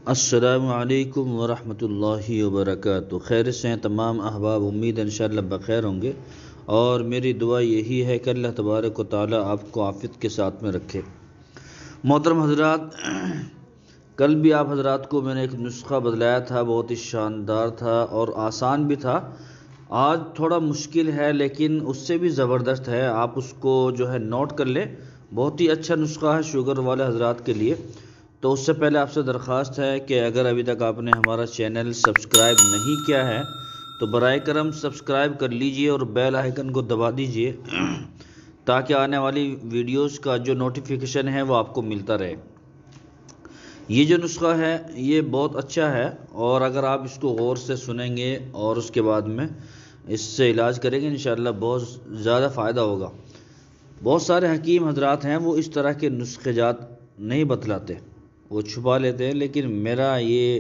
السلام علیکم ورحمۃ اللہ وبرکاتہ۔ خیر سے ہیں تمام احباب، امید ہے انشاءاللہ بخیر ہوں گے، اور میری دعا یہی ہے کہ اللہ تبارک و تعالی آپ کو عافیت کے ساتھ میں رکھے۔ محترم حضرات، کل بھی آپ حضرات کو میں نے ایک نسخہ بدلایا تھا، بہت ہی شاندار تھا اور آسان بھی تھا۔ آج تھوڑا مشکل ہے لیکن اس سے بھی زبردست ہے، آپ اس کو جو ہے نوٹ کر لیں۔ بہت ہی اچھا نسخہ ہے شوگر والے حضرات کے لیے۔ تو اس سے پہلے آپ سے درخواست ہے کہ اگر ابھی تک آپ نے ہمارا چینل سبسکرائب نہیں کیا ہے تو برائے کرم سبسکرائب کر لیجئے اور بیل آئیکن کو دبا دیجئے تاکہ آنے والی ویڈیوز کا جو نوٹیفیکیشن ہے وہ آپ کو ملتا رہے۔ یہ جو نسخہ ہے یہ بہت اچھا ہے، اور اگر آپ اس کو غور سے سنیں گے اور اس کے بعد میں اس سے علاج کریں گے انشاءاللہ بہت زیادہ فائدہ ہوگا۔ بہت سارے حکیم حضرات ہیں وہ اس طرح کے نسخے جات نہیں بتلاتے، وہ چھپا لیتے ہیں، لیکن میرا یہ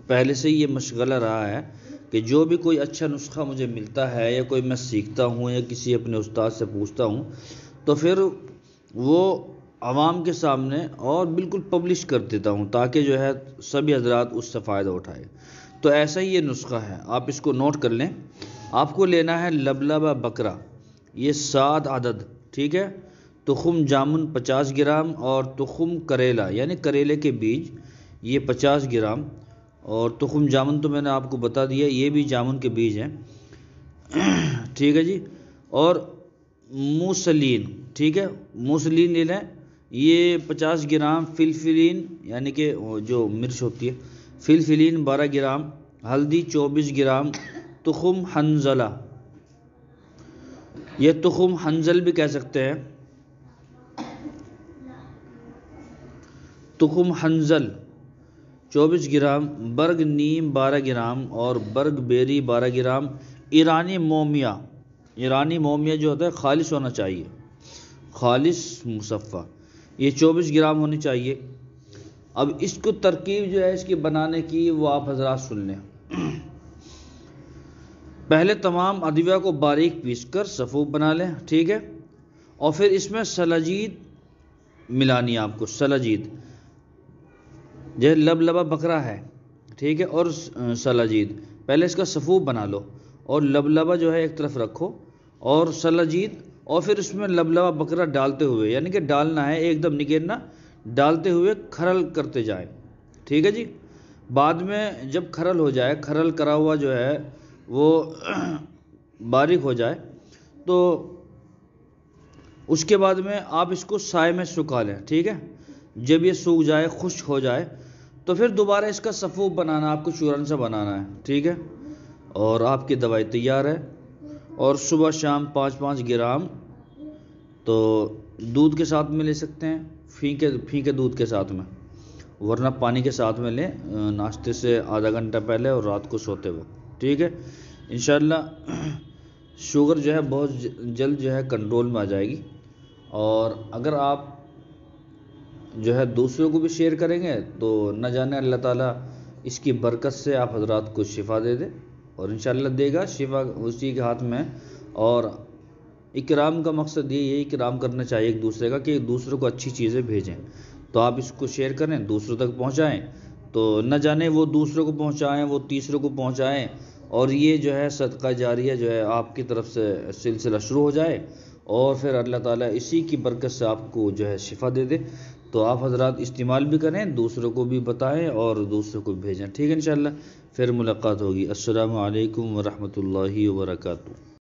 پہلے سے یہ مشغلہ رہا ہے کہ جو بھی کوئی اچھا نسخہ مجھے ملتا ہے یا کوئی میں سیکھتا ہوں یا کسی اپنے استاد سے پوچھتا ہوں تو پھر وہ عوام کے سامنے اور بالکل پبلش کر دیتا ہوں تاکہ جو ہے سبھی حضرات اس سے فائدہ اٹھائے۔ تو ایسا ہی یہ نسخہ ہے، آپ اس کو نوٹ کر لیں۔ آپ کو لینا ہے لبلبہ بکرا، یہ 7 عدد، ٹھیک ہے۔ تخم جامن 50 گرام اور تخم کریلا یعنی کریلے کے بیج یہ 50 گرام، اور تخم جامن تو میں نے آپ کو بتا دیا یہ بھی جامن کے بیج ہیں، ٹھیک ہے جی۔ اور موسلین، ٹھیک ہے، موسلین لے لیں، یہ 50 گرام۔ فلفلین یعنی کہ جو مرچ ہوتی ہے، فلفلین 12 گرام، ہلدی 24 گرام، تخم حنظلہ، یہ تخم حنظل بھی کہہ سکتے ہیں، تخم حنظل 24 گرام، برگ نیم 12 گرام اور برگ بیری 12 گرام۔ ایرانی مومیا، ایرانی مومیا جو ہوتا ہے خالص ہونا چاہیے، خالص مصفہ، یہ 24 گرام ہونی چاہیے۔ اب اس کو ترکیب جو ہے اس کی بنانے کی وہ آپ حضرات سن لیں۔ پہلے تمام ادویہ کو باریک پیس کر صفوف بنا لیں، ٹھیک ہے، اور پھر اس میں سلاجید ملانی ہے آپ کو، سلاجید جو لبلبہ بکرا ہے، ٹھیک ہے، اور سلاجید پہلے اس کا صفوف بنا لو، اور لبلبہ جو ہے ایک طرف رکھو اور سلاجید، اور پھر اس میں لبلبہ بکرا ڈالتے ہوئے، یعنی کہ ڈالنا ہے ایک دم نگیرنا، ڈالتے ہوئے کھرل کرتے جائیں، ٹھیک ہے جی۔ بعد میں جب کھرل ہو جائے، کھرل کرا ہوا جو ہے وہ باریک ہو جائے تو اس کے بعد میں آپ اس کو سائے میں سکھا لیں، ٹھیک ہے۔ جب یہ سوکھ جائے، خشک ہو جائے تو پھر دوبارہ اس کا صفوف بنانا، آپ کو چورن سے بنانا ہے، ٹھیک ہے، اور آپ کی دوائی تیار ہے۔ اور صبح شام 5-5 گرام تو دودھ کے ساتھ میں لے سکتے ہیں، پھینکے دودھ کے ساتھ میں، ورنہ پانی کے ساتھ میں لیں ناشتے سے آدھا گھنٹہ پہلے اور رات کو سوتے وقت، ٹھیک ہے۔ انشاءاللہ شوگر جو ہے بہت جلد جو ہے کنٹرول میں آ جائے گی، اور اگر آپ جو ہے دوسروں کو بھی شیئر کریں گے تو نہ جانے اللہ تعالیٰ اس کی برکت سے آپ حضرات کو شفا دے دے، اور انشاءاللہ دے گا، شفا اسی کے ہاتھ میں۔ اور اکرام کا مقصد یہ ہے، اکرام کرنا چاہیے ایک دوسرے کا، کہ دوسروں کو اچھی چیزیں بھیجیں، تو آپ اس کو شیئر کریں، دوسروں تک پہنچائیں، تو نہ جانے وہ دوسروں کو پہنچائیں، وہ تیسروں کو پہنچائیں، اور یہ جو ہے صدقہ جاریہ جو ہے آپ کی طرف سے سلسلہ شروع ہو جائے، اور پھر اللہ تعالیٰ اسی کی برکت سے آپ کو جو ہے شفا دے دے۔ تو آپ حضرات استعمال بھی کریں، دوسروں کو بھی بتائیں اور دوسروں کو بھیجیں، ٹھیک ہے۔ انشاءاللہ پھر ملاقات ہوگی۔ السلام علیکم ورحمۃ اللہ وبرکاتہ۔